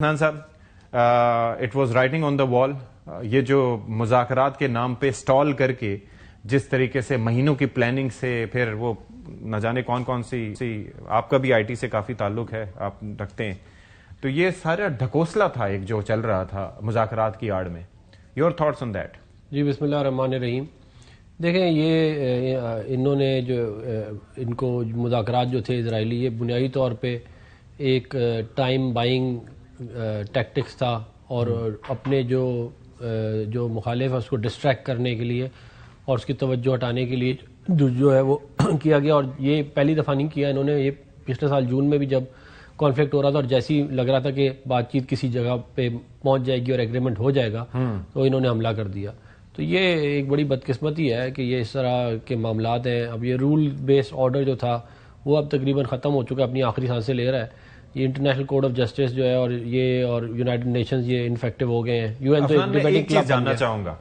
عدنان صاحب، it was writing on دا وال. یہ جو مذاکرات کے نام پہ سٹال کر کے جس طریقے سے مہینوں کی پلاننگ سے پھر وہ نہ جانے کون کون سی آپ کا بھی آئی ٹی سے کافی تعلق ہے، آپ رکھتے ہیں، تو یہ سارا ڈھکوسلا تھا ایک جو چل رہا تھا مذاکرات کی آڑ میں. Your thoughts on that? جی بسم اللہ الرحمن الرحیم. دیکھیں یہ انہوں نے جو ان کو مذاکرات جو تھے اسرائیلی، یہ بنیادی طور پہ ایک ٹائم بائنگ ٹیکٹکس تھا اور اپنے جو مخالف ہے اس کو ڈسٹریکٹ کرنے کے لیے اور اس کی توجہ ہٹانے کے لیے جو ہے وہ کیا گیا. اور یہ پہلی دفعہ نہیں کیا انہوں نے، یہ پچھلے سال جون میں بھی جب کانفلکٹ ہو رہا تھا اور جیسے ہی لگ رہا تھا کہ بات چیت کسی جگہ پہ پہنچ جائے گی اور ایگریمنٹ ہو جائے گا تو انہوں نے حملہ کر دیا. تو یہ ایک بڑی بدقسمتی ہے کہ یہ اس طرح کے معاملات ہیں. اب یہ رول بیسڈ آرڈر جو تھا وہ اب تقریباً ختم ہو چکا ہے، اپنی آخری سانسیں لے رہا ہے. یہ انٹرنیشنل کوڈ آف جسٹس جو ہے اور یونائٹڈ نیشنز یہ انفیکٹو ہو گئے ہیں. یو این تو ایک چیز جاننا چاہوں گا،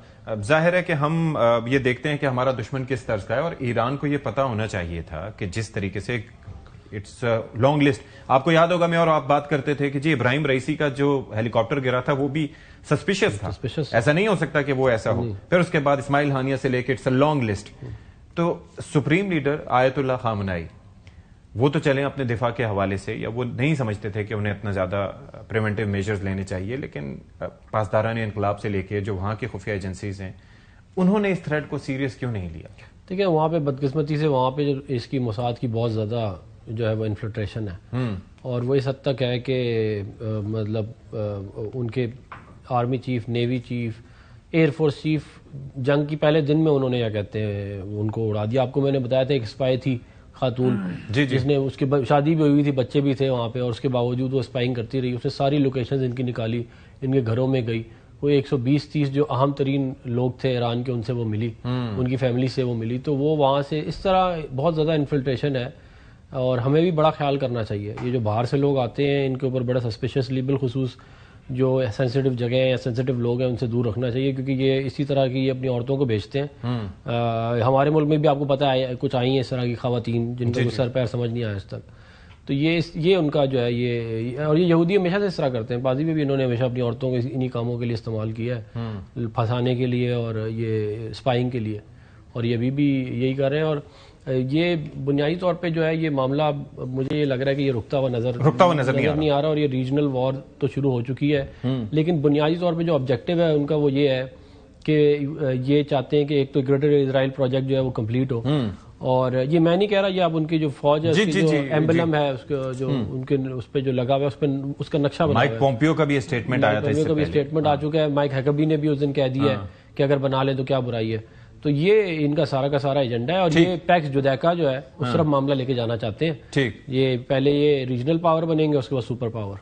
ظاہر ہے کہ ہم یہ دیکھتے ہیں کہ ہمارا دشمن کس طرز کا ہے، اور ایران کو یہ پتا ہونا چاہیے تھا کہ جس طریقے سے اٹس لانگ لسٹ. آپ کو یاد ہوگا میں اور آپ بات کرتے تھے کہ جی ابراہیم رئیسی کا جو ہیلی کاپٹر گرا تھا وہ بھی سسپیشس تھا، ایسا نہیں ہو سکتا کہ وہ ایسا ہو. پھر اس کے بعد اسماعیل ہانیہ سے لے کے اٹس اے لانگ لسٹ. تو سپریم لیڈر آیت اللہ خامنائی وہ تو چلیں اپنے دفاع کے حوالے سے، یا وہ نہیں سمجھتے تھے کہ انہیں اتنا زیادہ پریونٹیو میجرز لینے چاہیے، لیکن پاسداران انقلاب سے لے کے جو وہاں کی خفیہ ایجنسیز ہیں انہوں نے اس تھریٹ کو سیریس کیوں نہیں لیا؟ دیکھیں وہاں پہ بدقسمتی سے وہاں پہ جو اس کی موساد کی بہت زیادہ جو ہے وہ انفلٹریشن ہے، اور وہ اس حد تک ہے کہ مطلب ان کے army chief, navy chief, air force chief جنگ کی پہلے دن میں انہوں نے کیا کہتے ہیں ان کو اڑا دیا. آپ کو میں نے بتایا تھا ایک اسپائی تھی خاتون جس نے اس کی شادی بھی ہوئی تھی، بچے بھی تھے وہاں پہ، اور اس کے باوجود وہ اسپائنگ کرتی رہی. اس نے ساری لوکیشنز ان کی نکالی، ان کے گھروں میں گئی. وہ 120-30 جو اہم ترین لوگ تھے ایران کے ان سے وہ ملی، ان کی فیملی سے وہ ملی. تو وہ وہاں سے اس طرح بہت زیادہ انفلٹریشن ہے، اور ہمیں بھی بڑا خیال کرنا چاہیے. یہ جو باہر سے لوگ آتے ہیں ان کے اوپر بڑا سسپیشسلی، بالخصوص جو سینسیٹیو جگہ ہیں یا سینسیٹیو لوگ ہیں ان سے دور رکھنا چاہیے، کیونکہ یہ اسی طرح کی یہ اپنی عورتوں کو بھیجتے ہیں. ہمارے ملک میں بھی آپ کو پتہ ہے کچھ آئی ہیں اس طرح کی خواتین جن کا سر پیر سمجھ نہیں آیا آج تک. تو یہ ان کا جو ہے یہ، اور یہ یہودی ہمیشہ سے اس طرح کرتے ہیں. ماضی میں بھی انہوں نے ہمیشہ اپنی عورتوں کو انہی کاموں کے لیے استعمال کیا ہے، پھنسانے کے لیے اور یہ اسپائنگ کے لیے، اور یہ ابھی بھی یہی کر رہے ہیں. اور یہ بنیادی طور پہ جو ہے یہ معاملہ مجھے یہ لگ رہا ہے کہ یہ رکتا ہوا نظر نہیں آ رہا، اور یہ ریجنل وار تو شروع ہو چکی ہے. لیکن بنیادی طور پہ جو آبجیکٹو ہے ان کا وہ یہ ہے کہ یہ چاہتے ہیں کہ ایک تو گریٹر اسرائیل پروجیکٹ جو ہے وہ کمپلیٹ ہو. اور یہ میں نہیں کہہ رہا، یہ اب ان کی جو فوج ہے اس کی جو ایمبلم ہے اس کا جو ان کے اس پہ جو لگا ہوا ہے اس پہ اس کا نقشہ بنا ہوا ہے. مائک پومپیو کا بھی اسٹیٹمنٹ آیا تھا، اسٹیٹمنٹ آ چکا ہے. مائک ہیکبی نے بھی اس دن کہہ دیا ہے کہ اگر بنا لیں تو کیا برائی ہے. تو یہ ان کا سارا ایجنڈا ہے، اور یہ پیکس جودیکا جو ہے اس طرف معاملہ لے کے جانا چاہتے ہیں. یہ پہلے یہ ریجنل پاور بنیں گے، اس کے بعد سپر پاور.